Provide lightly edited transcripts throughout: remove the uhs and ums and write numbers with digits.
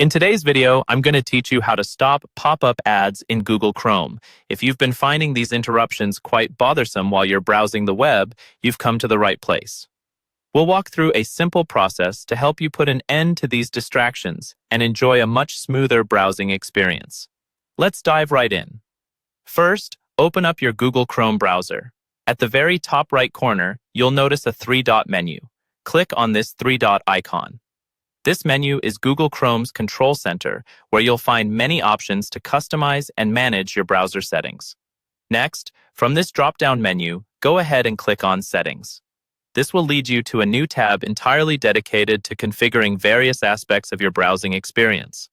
In today's video, I'm going to teach you how to stop pop-up ads in Google Chrome. If you've been finding these interruptions quite bothersome while you're browsing the web, you've come to the right place. We'll walk through a simple process to help you put an end to these distractions and enjoy a much smoother browsing experience. Let's dive right in. First, open up your Google Chrome browser. At the very top right corner, you'll notice a three-dot menu. Click on this three-dot icon. This menu is Google Chrome's control center, where you'll find many options to customize and manage your browser settings. Next, from this drop-down menu, go ahead and click on Settings. This will lead you to a new tab entirely dedicated to configuring various aspects of your browsing experience.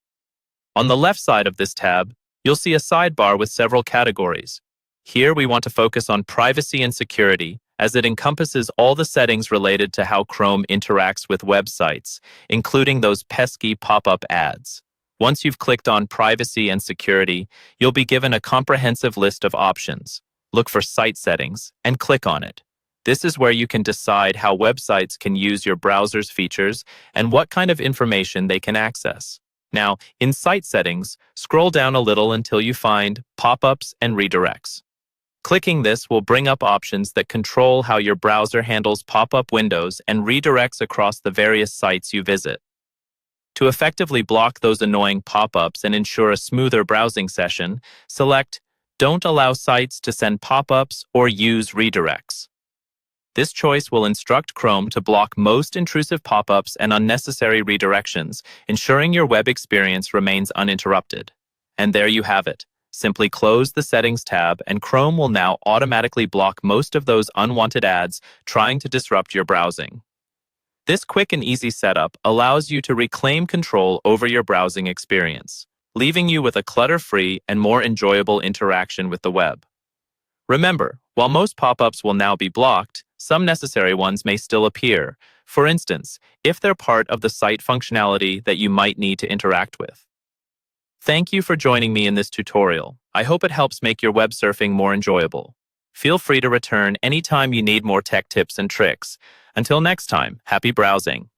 On the left side of this tab, you'll see a sidebar with several categories. Here we want to focus on privacy and security, as it encompasses all the settings related to how Chrome interacts with websites, including those pesky pop-up ads. Once you've clicked on Privacy and Security, you'll be given a comprehensive list of options. Look for Site Settings and click on it. This is where you can decide how websites can use your browser's features and what kind of information they can access. Now, in Site Settings, scroll down a little until you find Pop-ups and Redirects. Clicking this will bring up options that control how your browser handles pop-up windows and redirects across the various sites you visit. To effectively block those annoying pop-ups and ensure a smoother browsing session, select Don't allow sites to send pop-ups or use redirects. This choice will instruct Chrome to block most intrusive pop-ups and unnecessary redirections, ensuring your web experience remains uninterrupted. And there you have it. Simply close the Settings tab and Chrome will now automatically block most of those unwanted ads trying to disrupt your browsing. This quick and easy setup allows you to reclaim control over your browsing experience, leaving you with a clutter-free and more enjoyable interaction with the web. Remember, while most pop-ups will now be blocked, some necessary ones may still appear, for instance, if they're part of the site functionality that you might need to interact with. Thank you for joining me in this tutorial. I hope it helps make your web surfing more enjoyable. Feel free to return anytime you need more tech tips and tricks. Until next time, happy browsing.